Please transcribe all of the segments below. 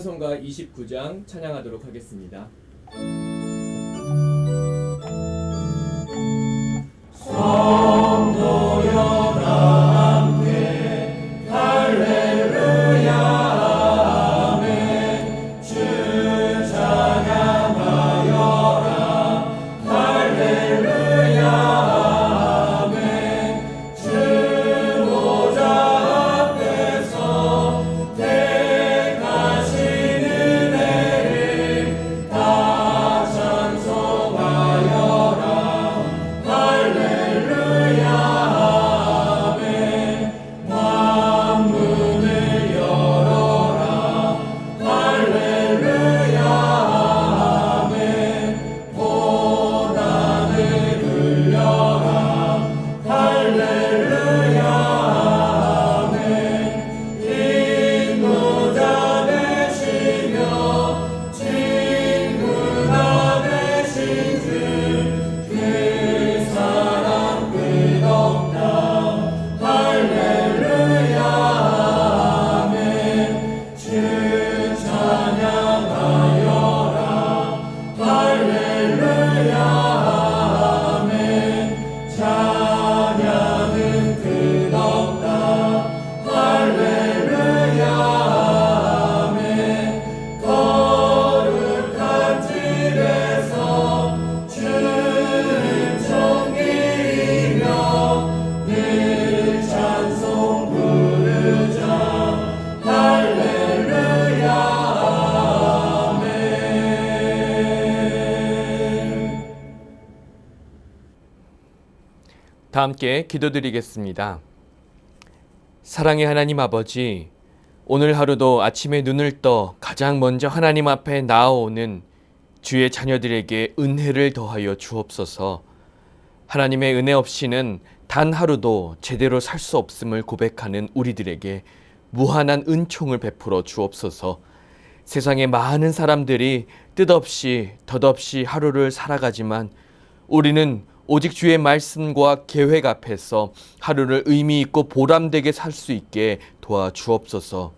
찬송가 29장 찬양하도록 하겠습니다. 성도여 다 함께 할렐루야 아멘. 주 찬양하여라 할렐루야 아멘. 주 보좌 앞에서 택하신 은혜를 다 찬송하여라 할렐루야 아멘. 만문을 열어라 할렐루야 아멘. 고난을 흘려라 할렐루야 아멘. 인도자 되시며 친구가 되신 주 그 사랑 끝없다 할렐루야 아멘. 주 찬양하여라 할렐루야 아멘. 찬양은 끝없다 할렐루야 아멘. 거룩한 집에서 주는 존귀이며 늘 찬송 부르자 할렐루야 아멘. 다 함께 기도드리겠습니다. 사랑의 하나님 아버지, 오늘 하루도 아침에 눈을 떠 가장 먼저 하나님 앞에 나아오는 주의 자녀들에게 은혜를 더하여 주옵소서. 하나님의 은혜 없이는 단 하루도 제대로 살 수 없음을 고백하는 우리들에게 무한한 은총을 베풀어 주옵소서. 세상에 많은 사람들이 뜻없이 덧없이 하루를 살아가지만 우리는 오직 주의 말씀과 계획 앞에서 하루를 의미 있고 보람되게 살 수 있게 도와주옵소서.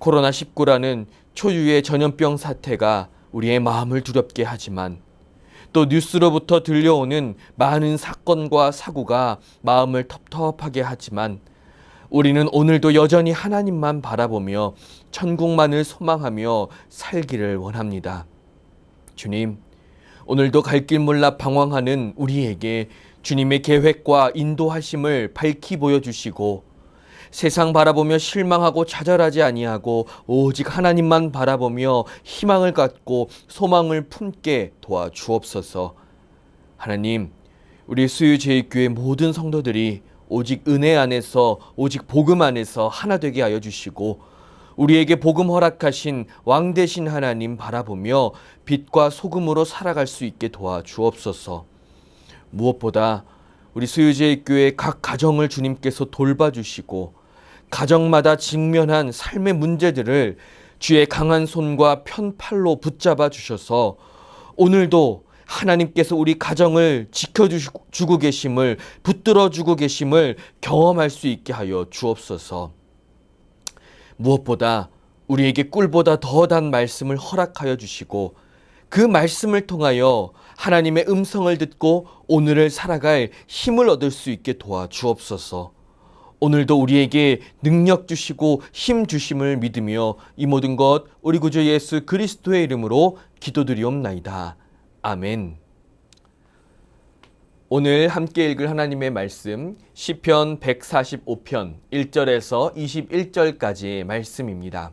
코로나19라는 초유의 전염병 사태가 우리의 마음을 두렵게 하지만 또 뉴스로부터 들려오는 많은 사건과 사고가 마음을 텁텁하게 하지만 우리는 오늘도 여전히 하나님만 바라보며 천국만을 소망하며 살기를 원합니다. 주님, 오늘도 갈 길 몰라 방황하는 우리에게 주님의 계획과 인도하심을 밝히 보여주시고 세상 바라보며 실망하고 좌절하지 아니하고 오직 하나님만 바라보며 희망을 갖고 소망을 품게 도와주옵소서. 하나님, 우리 수유제일교회 모든 성도들이 오직 은혜 안에서 오직 복음 안에서 하나 되게 하여 주시고 우리에게 복음 허락하신 왕 되신 하나님 바라보며 빛과 소금으로 살아갈 수 있게 도와주옵소서. 무엇보다 우리 수유제일교회 각 가정을 주님께서 돌봐주시고 가정마다 직면한 삶의 문제들을 주의 강한 손과 편팔로 붙잡아 주셔서 오늘도 하나님께서 우리 가정을 지켜주고 계심을 붙들어주고 계심을 경험할 수 있게 하여 주옵소서. 무엇보다 우리에게 꿀보다 더 단 말씀을 허락하여 주시고 그 말씀을 통하여 하나님의 음성을 듣고 오늘을 살아갈 힘을 얻을 수 있게 도와주옵소서. 오늘도 우리에게 능력 주시고 힘 주심을 믿으며 이 모든 것 우리 구주 예수 그리스도의 이름으로 기도드리옵나이다. 아멘. 오늘 함께 읽을 하나님의 말씀 시편 145편 1절에서 21절까지의 말씀입니다.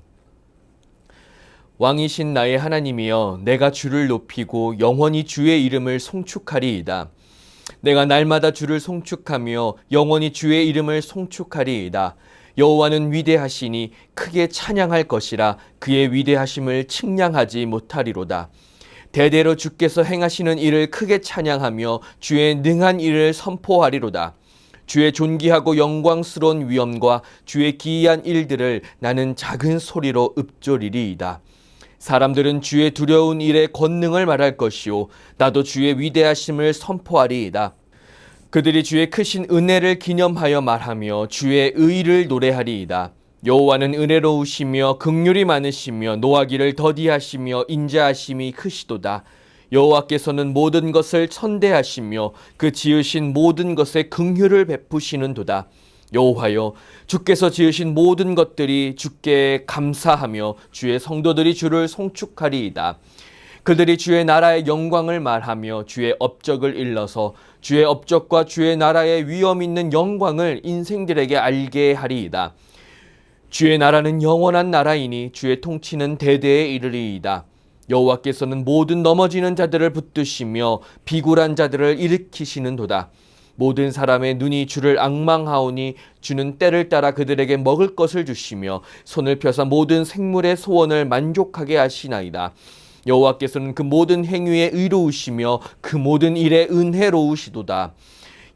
왕이신 나의 하나님이여, 내가 주를 높이고 영원히 주의 이름을 송축하리이다. 내가 날마다 주를 송축하며 영원히 주의 이름을 송축하리이다. 여호와는 위대하시니 크게 찬양할 것이라. 그의 위대하심을 측량하지 못하리로다. 대대로 주께서 행하시는 일을 크게 찬양하며 주의 능한 일을 선포하리로다. 주의 존귀하고 영광스러운 위엄과 주의 기이한 일들을 나는 작은 소리로 읊조리리이다. 사람들은 주의 두려운 일의 권능을 말할 것이요 나도 주의 위대하심을 선포하리이다. 그들이 주의 크신 은혜를 기념하여 말하며 주의 의를 노래하리이다. 여호와는 은혜로우시며 긍휼이 많으시며 노하기를 더디하시며 인자하심이 크시도다. 여호와께서는 모든 것을 천대하시며 그 지으신 모든 것에 긍휼을 베푸시는도다. 여호와여, 주께서 지으신 모든 것들이 주께 감사하며 주의 성도들이 주를 송축하리이다. 그들이 주의 나라의 영광을 말하며 주의 업적을 일러서 주의 업적과 주의 나라의 위엄 있는 영광을 인생들에게 알게 하리이다. 주의 나라는 영원한 나라이니 주의 통치는 대대에 이르리이다. 여호와께서는 모든 넘어지는 자들을 붙드시며 비굴한 자들을 일으키시는도다. 모든 사람의 눈이 주를 앙망하오니 주는 때를 따라 그들에게 먹을 것을 주시며 손을 펴사 모든 생물의 소원을 만족하게 하시나이다. 여호와께서는 그 모든 행위에 의로우시며 그 모든 일에 은혜로우시도다.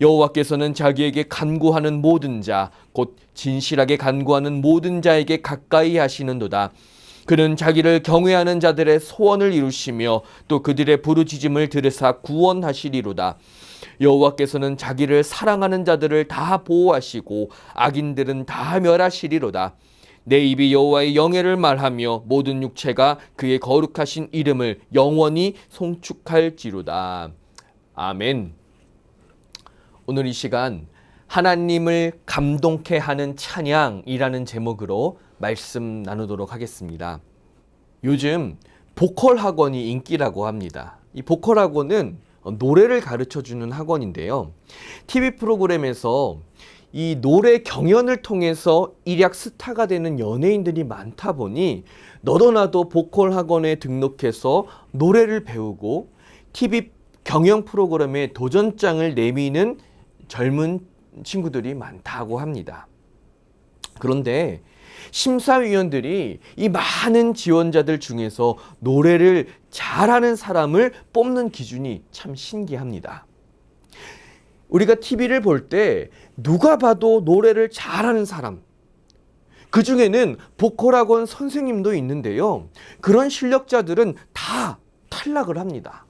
여호와께서는 자기에게 간구하는 모든 자, 곧 진실하게 간구하는 모든 자에게 가까이 하시는도다. 그는 자기를 경외하는 자들의 소원을 이루시며 또 그들의 부르짖음을 들으사 구원하시리로다. 여호와께서는 자기를 사랑하는 자들을 다 보호하시고 악인들은 다 멸하시리로다. 내 입이 여호와의 영예를 말하며 모든 육체가 그의 거룩하신 이름을 영원히 송축할지로다. 아멘. 오늘 이 시간 하나님을 감동케 하는 찬양이라는 제목으로 말씀 나누도록 하겠습니다. 요즘 보컬 학원이 인기라고 합니다. 이 보컬 학원은 노래를 가르쳐주는 학원인데요. TV 프로그램에서 이 노래 경연을 통해서 일약 스타가 되는 연예인들이 많다 보니 너도 나도 보컬 학원에 등록해서 노래를 배우고 TV 경연 프로그램에 도전장을 내미는 젊은 친구들이 많다고 합니다. 그런데 심사위원들이 이 많은 지원자들 중에서 노래를 잘하는 사람을 뽑는 기준이 참 신기합니다. 우리가 TV를 볼 때 누가 봐도 노래를 잘하는 사람, 그 중에는 보컬학원 선생님도 있는데요. 그런 실력자들은 다 탈락을 합니다.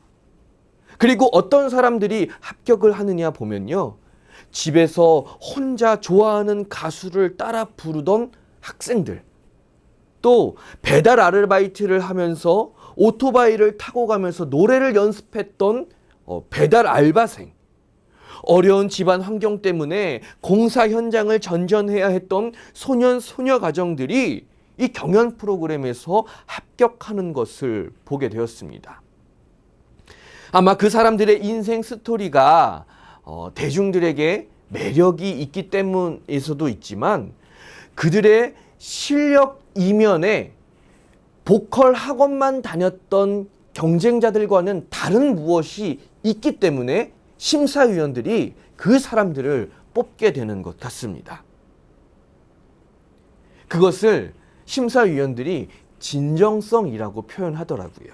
그리고 어떤 사람들이 합격을 하느냐 보면요. 집에서 혼자 좋아하는 가수를 따라 부르던 학생들, 또 배달 아르바이트를 하면서 오토바이를 타고 가면서 노래를 연습했던 배달 알바생, 어려운 집안 환경 때문에 공사 현장을 전전해야 했던 소년 소녀 가정들이 이 경연 프로그램에서 합격하는 것을 보게 되었습니다. 아마 그 사람들의 인생 스토리가 대중들에게 매력이 있기 때문에서도 있지만 그들의 실력 이면에 보컬 학원만 다녔던 경쟁자들과는 다른 무엇이 있기 때문에 심사위원들이 그 사람들을 뽑게 되는 것 같습니다. 그것을 심사위원들이 진정성이라고 표현하더라고요.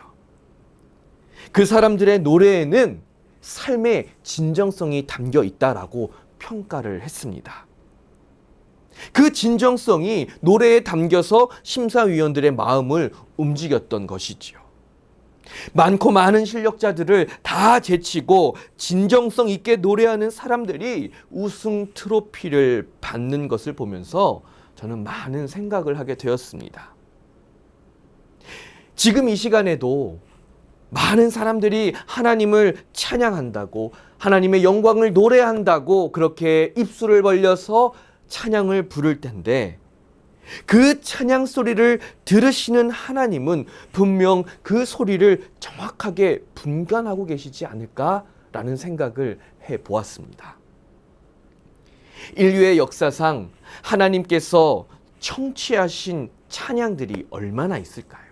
그 사람들의 노래에는 삶의 진정성이 담겨 있다라고 평가를 했습니다. 그 진정성이 노래에 담겨서 심사위원들의 마음을 움직였던 것이지요. 많고 많은 실력자들을 다 제치고 진정성 있게 노래하는 사람들이 우승 트로피를 받는 것을 보면서 저는 많은 생각을 하게 되었습니다. 지금 이 시간에도 많은 사람들이 하나님을 찬양한다고, 하나님의 영광을 노래한다고 그렇게 입술을 벌려서 찬양을 부를 텐데, 그 찬양 소리를 들으시는 하나님은 분명 그 소리를 정확하게 분간하고 계시지 않을까라는 생각을 해보았습니다. 인류의 역사상 하나님께서 청취하신 찬양들이 얼마나 있을까요?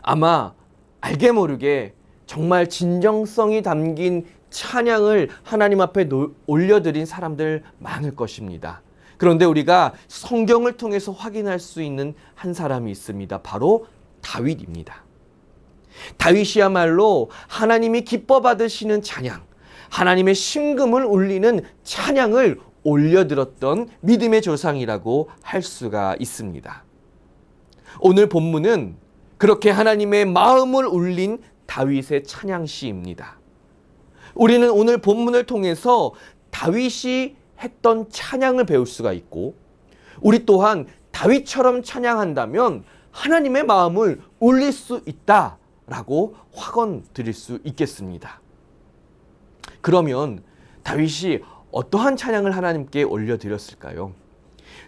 아마 알게 모르게 정말 진정성이 담긴 찬양을 하나님 앞에 올려드린 사람들 많을 것입니다. 그런데 우리가 성경을 통해서 확인할 수 있는 한 사람이 있습니다. 바로 다윗입니다. 다윗이야말로 하나님이 기뻐 받으시는 찬양, 하나님의 신금을 울리는 찬양을 올려드렸던 믿음의 조상이라고 할 수가 있습니다. 오늘 본문은 그렇게 하나님의 마음을 울린 다윗의 찬양시입니다. 우리는 오늘 본문을 통해서 다윗이 했던 찬양을 배울 수가 있고, 우리 또한 다윗처럼 찬양한다면 하나님의 마음을 울릴 수 있다라고 확언 드릴 수 있겠습니다. 그러면 다윗이 어떠한 찬양을 하나님께 올려드렸을까요?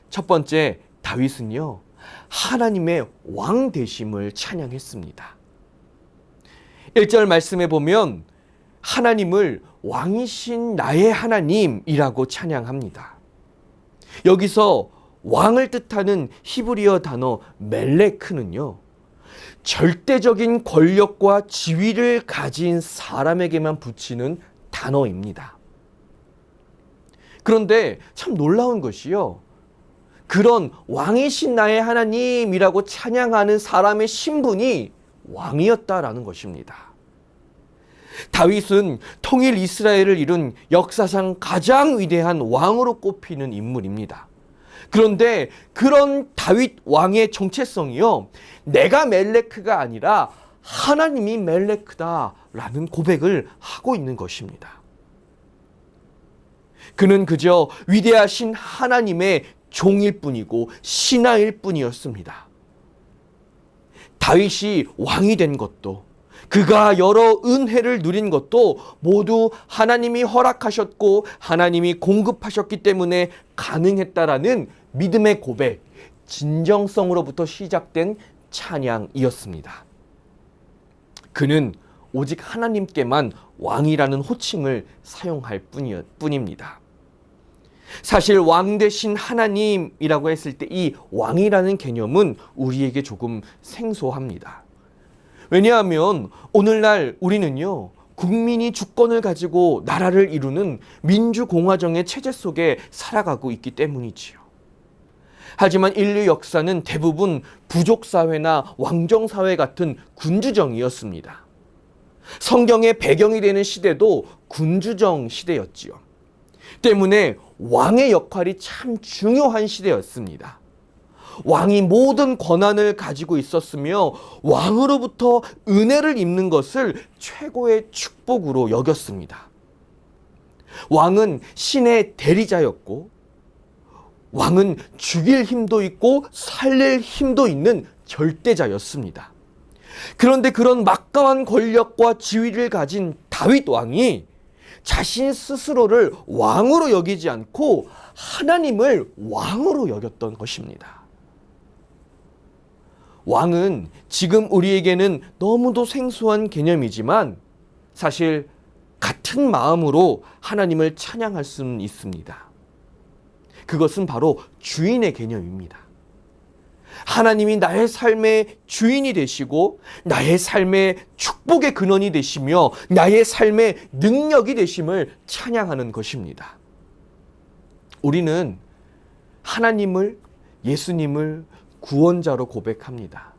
첫 번째, 다윗은요, 하나님의 왕 되심을 찬양했습니다. 1절 말씀에 보면 하나님을 왕이신 나의 하나님이라고 찬양합니다. 여기서 왕을 뜻하는 히브리어 단어 멜레크는요, 절대적인 권력과 지위를 가진 사람에게만 붙이는 단어입니다. 그런데 참 놀라운 것이요, 그런 왕이신 나의 하나님이라고 찬양하는 사람의 신분이 왕이었다라는 것입니다. 다윗은 통일 이스라엘을 이룬 역사상 가장 위대한 왕으로 꼽히는 인물입니다. 그런데 그런 다윗 왕의 정체성이요, 내가 멜레크가 아니라 하나님이 멜레크다라는 고백을 하고 있는 것입니다. 그는 그저 위대하신 하나님의 종일 뿐이고 신하일 뿐이었습니다. 다윗이 왕이 된 것도, 그가 여러 은혜를 누린 것도 모두 하나님이 허락하셨고 하나님이 공급하셨기 때문에 가능했다라는 믿음의 고백, 진정성으로부터 시작된 찬양이었습니다. 그는 오직 하나님께만 왕이라는 호칭을 사용할 뿐입니다. 사실 왕 되신 하나님이라고 했을 때 이 왕이라는 개념은 우리에게 조금 생소합니다. 왜냐하면 오늘날 우리는요, 국민이 주권을 가지고 나라를 이루는 민주공화정의 체제 속에 살아가고 있기 때문이지요. 하지만 인류 역사는 대부분 부족사회나 왕정사회 같은 군주정이었습니다. 성경의 배경이 되는 시대도 군주정 시대였지요. 때문에 왕의 역할이 참 중요한 시대였습니다. 왕이 모든 권한을 가지고 있었으며 왕으로부터 은혜를 입는 것을 최고의 축복으로 여겼습니다. 왕은 신의 대리자였고, 왕은 죽일 힘도 있고 살릴 힘도 있는 절대자였습니다. 그런데 그런 막강한 권력과 지위를 가진 다윗 왕이 자신 스스로를 왕으로 여기지 않고 하나님을 왕으로 여겼던 것입니다. 왕은 지금 우리에게는 너무도 생소한 개념이지만 사실 같은 마음으로 하나님을 찬양할 수는 있습니다. 그것은 바로 주인의 개념입니다. 하나님이 나의 삶의 주인이 되시고 나의 삶의 축복의 근원이 되시며 나의 삶의 능력이 되심을 찬양하는 것입니다. 우리는 하나님을, 예수님을 구원자로 고백합니다.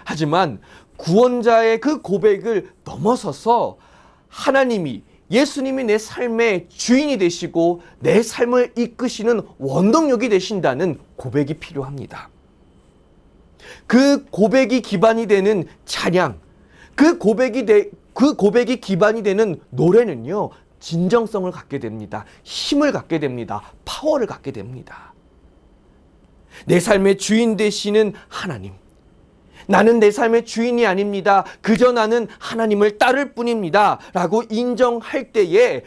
하지만 구원자의 그 고백을 넘어서서 하나님이, 예수님이 내 삶의 주인이 되시고 내 삶을 이끄시는 원동력이 되신다는 고백이 필요합니다. 그 고백이 기반이 되는 찬양, 그 고백이 기반이 되는 노래는요, 진정성을 갖게 됩니다. 힘을 갖게 됩니다. 파워를 갖게 됩니다. 내 삶의 주인 되시는 하나님, 나는 내 삶의 주인이 아닙니다. 그저 나는 하나님을 따를 뿐입니다 라고 인정할 때에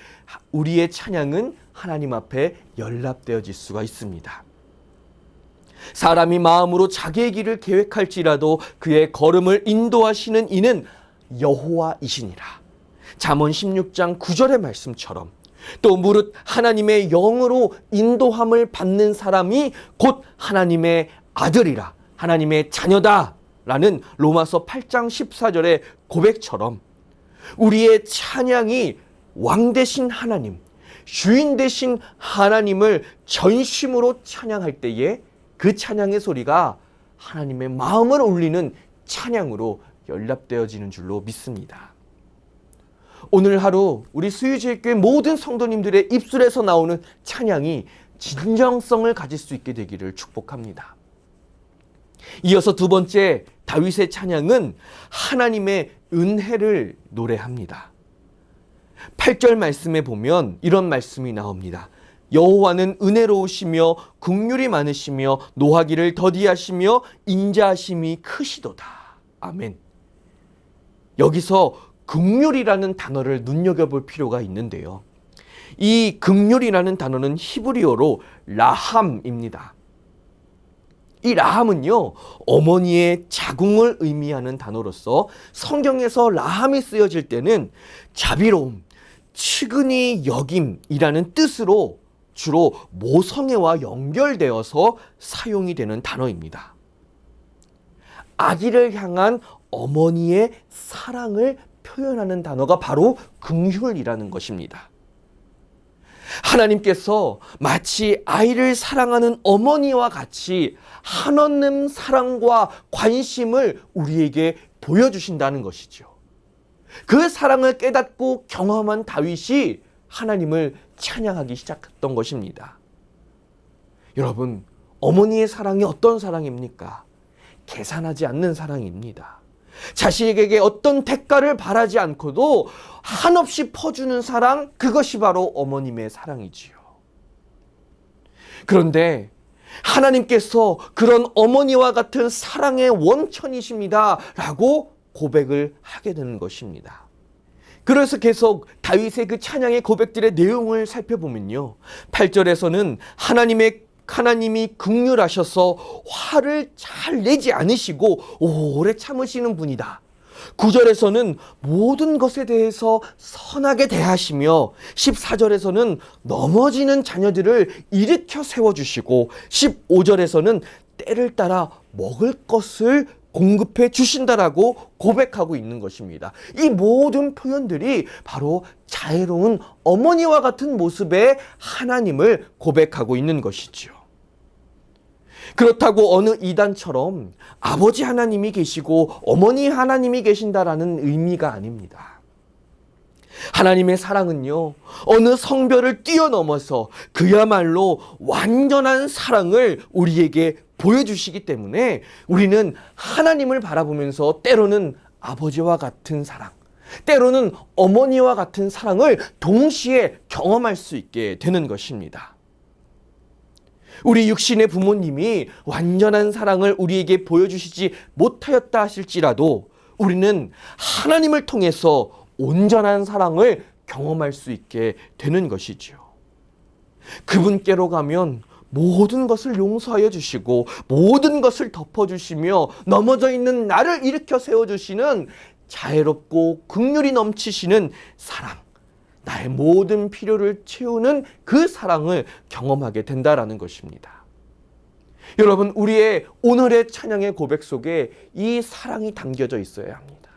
우리의 찬양은 하나님 앞에 연락되어질 수가 있습니다. 사람이 마음으로 자기의 길을 계획할지라도 그의 걸음을 인도하시는 이는 여호와이시니라. 잠언 16장 9절의 말씀처럼, 또 무릇 하나님의 영으로 인도함을 받는 사람이 곧 하나님의 아들이라, 하나님의 자녀다 라는 로마서 8장 14절의 고백처럼 우리의 찬양이 왕 되신 하나님, 주인 되신 하나님을 전심으로 찬양할 때에 그 찬양의 소리가 하나님의 마음을 울리는 찬양으로 연락되어지는 줄로 믿습니다. 오늘 하루 우리 수유지교회 모든 성도님들의 입술에서 나오는 찬양이 진정성을 가질 수 있게 되기를 축복합니다. 이어서 두 번째, 다윗의 찬양은 하나님의 은혜를 노래합니다. 8절 말씀에 보면 이런 말씀이 나옵니다. 여호와는 은혜로우시며 긍휼이 많으시며 노하기를 더디하시며 인자하심이 크시도다. 아멘. 여기서 긍휼이라는 단어를 눈여겨볼 필요가 있는데요. 이 긍휼이라는 단어는 히브리어로 라함입니다. 이 라함은요, 어머니의 자궁을 의미하는 단어로서 성경에서 라함이 쓰여질 때는 자비로움, 측은히 여김이라는 뜻으로 주로 모성애와 연결되어서 사용이 되는 단어입니다. 아기를 향한 어머니의 사랑을 표현하는 단어가 바로 긍휼이라는 것입니다. 하나님께서 마치 아이를 사랑하는 어머니와 같이 한없는 사랑과 관심을 우리에게 보여주신다는 것이죠. 그 사랑을 깨닫고 경험한 다윗이 하나님을 찬양하기 시작했던 것입니다. 여러분, 어머니의 사랑이 어떤 사랑입니까? 계산하지 않는 사랑입니다. 자식에게 어떤 대가를 바라지 않고도 한없이 퍼주는 사랑, 그것이 바로 어머님의 사랑이지요. 그런데 하나님께서 그런 어머니와 같은 사랑의 원천이십니다 라고 고백을 하게 되는 것입니다. 그래서 계속 다윗의 그 찬양의 고백들의 내용을 살펴보면요, 8절에서는 하나님이 긍휼하셔서 화를 잘 내지 않으시고 오래 참으시는 분이다. 9절에서는 모든 것에 대해서 선하게 대하시며 14절에서는 넘어지는 자녀들을 일으켜 세워주시고 15절에서는 때를 따라 먹을 것을 공급해 주신다라고 고백하고 있는 것입니다. 이 모든 표현들이 바로 자애로운 어머니와 같은 모습의 하나님을 고백하고 있는 것이죠. 그렇다고 어느 이단처럼 아버지 하나님이 계시고 어머니 하나님이 계신다라는 의미가 아닙니다. 하나님의 사랑은요, 어느 성별을 뛰어넘어서 그야말로 완전한 사랑을 우리에게 보여주시기 때문에 우리는 하나님을 바라보면서 때로는 아버지와 같은 사랑, 때로는 어머니와 같은 사랑을 동시에 경험할 수 있게 되는 것입니다. 우리 육신의 부모님이 완전한 사랑을 우리에게 보여주시지 못하였다 하실지라도 우리는 하나님을 통해서 온전한 사랑을 경험할 수 있게 되는 것이죠. 그분께로 가면 모든 것을 용서하여 주시고 모든 것을 덮어주시며 넘어져 있는 나를 일으켜 세워주시는 자애롭고 긍휼이 넘치시는 사랑, 나의 모든 필요를 채우는 그 사랑을 경험하게 된다라는 것입니다. 여러분, 우리의 오늘의 찬양의 고백 속에 이 사랑이 담겨져 있어야 합니다.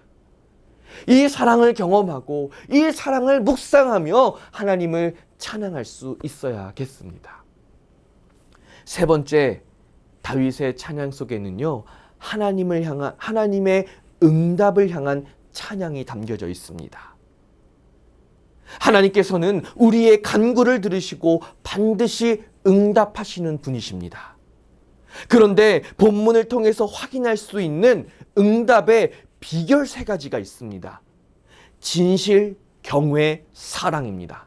이 사랑을 경험하고 이 사랑을 묵상하며 하나님을 찬양할 수 있어야겠습니다. 세 번째, 다윗의 찬양 속에는요, 하나님의 응답을 향한 찬양이 담겨져 있습니다. 하나님께서는 우리의 간구를 들으시고 반드시 응답하시는 분이십니다. 그런데 본문을 통해서 확인할 수 있는 응답의 비결 세 가지가 있습니다. 진실, 경외, 사랑입니다.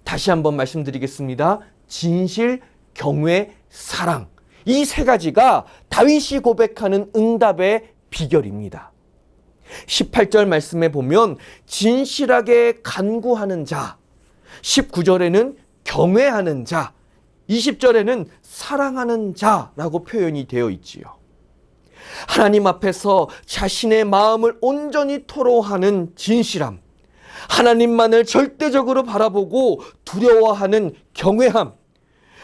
다시 한번 말씀드리겠습니다. 진실, 경외, 사랑. 이 세 가지가 다윗이 고백하는 응답의 비결입니다. 18절 말씀에 보면 진실하게 간구하는 자, 19절에는 경외하는 자, 20절에는 사랑하는 자라고 표현이 되어 있지요. 하나님 앞에서 자신의 마음을 온전히 토로하는 진실함, 하나님만을 절대적으로 바라보고 두려워하는 경외함,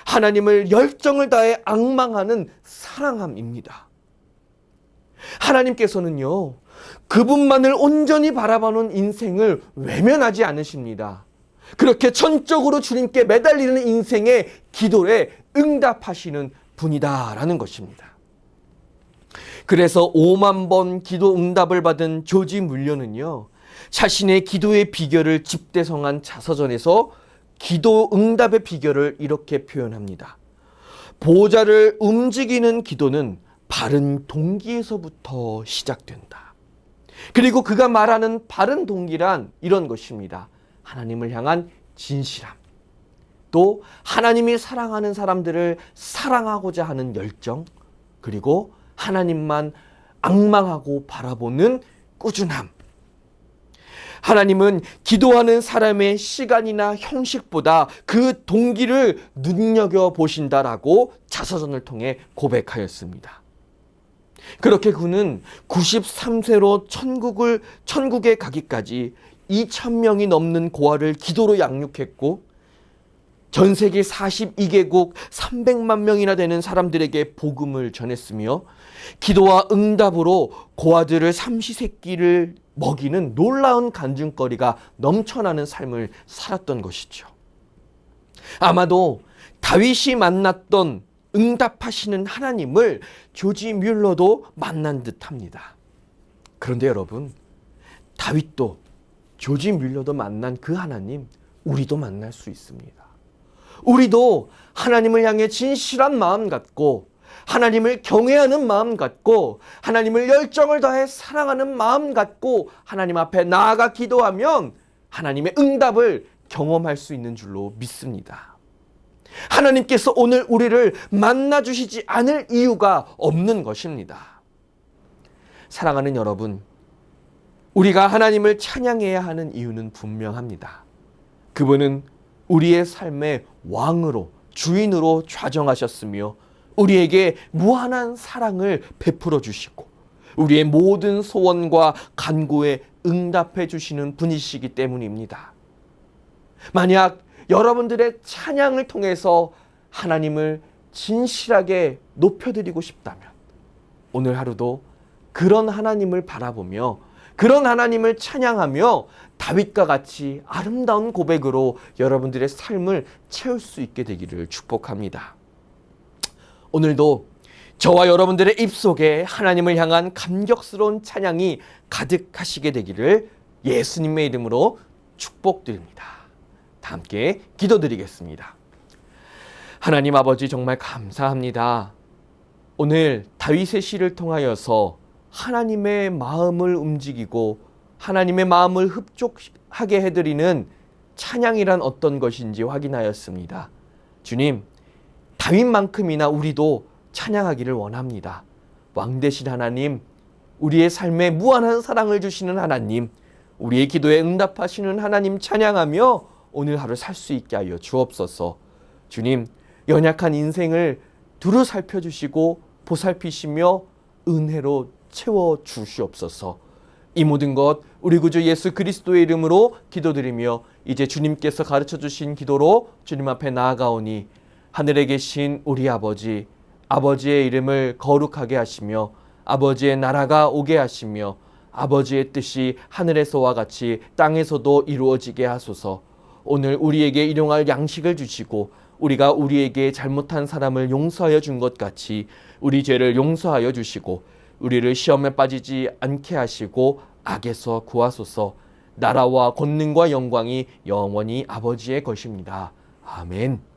하나님을 열정을 다해 앙망하는 사랑함입니다. 하나님께서는요, 그분만을 온전히 바라보는 인생을 외면하지 않으십니다. 그렇게 전적으로 주님께 매달리는 인생의 기도에 응답하시는 분이다라는 것입니다. 그래서 5만 번 기도 응답을 받은 조지 물려는요, 자신의 기도의 비결을 집대성한 자서전에서 기도 응답의 비결을 이렇게 표현합니다. 보좌를 움직이는 기도는 바른 동기에서부터 시작된다. 그리고 그가 말하는 바른 동기란 이런 것입니다. 하나님을 향한 진실함, 또 하나님이 사랑하는 사람들을 사랑하고자 하는 열정, 그리고 하나님만 앙망하고 바라보는 꾸준함. 하나님은 기도하는 사람의 시간이나 형식보다 그 동기를 눈여겨보신다라고 자서전을 통해 고백하였습니다. 그렇게 그는 93세로 천국에 가기까지 2,000명이 넘는 고아를 기도로 양육했고, 전 세계 42개국 300만 명이나 되는 사람들에게 복음을 전했으며, 기도와 응답으로 고아들을 삼시세끼를 먹이는 놀라운 간증거리가 넘쳐나는 삶을 살았던 것이죠. 아마도 다윗이 만났던 응답하시는 하나님을 조지 뮬러도 만난 듯합니다. 그런데 여러분, 다윗도 조지 뮬러도 만난 그 하나님, 우리도 만날 수 있습니다. 우리도 하나님을 향해 진실한 마음 갖고, 하나님을 경외하는 마음 갖고, 하나님을 열정을 다해 사랑하는 마음 갖고 하나님 앞에 나아가 기도하면 하나님의 응답을 경험할 수 있는 줄로 믿습니다. 하나님께서 오늘 우리를 만나주시지 않을 이유가 없는 것입니다. 사랑하는 여러분, 우리가 하나님을 찬양해야 하는 이유는 분명합니다. 그분은 우리의 삶의 왕으로, 주인으로 좌정하셨으며 우리에게 무한한 사랑을 베풀어 주시고 우리의 모든 소원과 간구에 응답해 주시는 분이시기 때문입니다. 만약 여러분들의 찬양을 통해서 하나님을 진실하게 높여드리고 싶다면 오늘 하루도 그런 하나님을 바라보며 그런 하나님을 찬양하며 다윗과 같이 아름다운 고백으로 여러분들의 삶을 채울 수 있게 되기를 축복합니다. 오늘도 저와 여러분들의 입속에 하나님을 향한 감격스러운 찬양이 가득하시게 되기를 예수님의 이름으로 축복드립니다. 다 함께 기도드리겠습니다. 하나님 아버지, 정말 감사합니다. 오늘 다윗의 시를 통하여서 하나님의 마음을 움직이고 하나님의 마음을 흡족하게 해드리는 찬양이란 어떤 것인지 확인하였습니다. 주님, 다윗만큼이나 우리도 찬양하기를 원합니다. 왕 되신 하나님, 우리의 삶에 무한한 사랑을 주시는 하나님, 우리의 기도에 응답하시는 하나님 찬양하며 오늘 하루 살 수 있게 하여 주옵소서. 주님, 연약한 인생을 두루 살펴주시고 보살피시며 은혜로 채워주시옵소서. 이 모든 것 우리 구주 예수 그리스도의 이름으로 기도드리며 이제 주님께서 가르쳐주신 기도로 주님 앞에 나아가오니 하늘에 계신 우리 아버지, 아버지의 이름을 거룩하게 하시며 아버지의 나라가 오게 하시며 아버지의 뜻이 하늘에서와 같이 땅에서도 이루어지게 하소서. 오늘 우리에게 일용할 양식을 주시고 우리가 우리에게 잘못한 사람을 용서하여 준 것 같이 우리 죄를 용서하여 주시고 우리를 시험에 빠지지 않게 하시고 악에서 구하소서. 나라와 권능과 영광이 영원히 아버지의 것입니다. 아멘.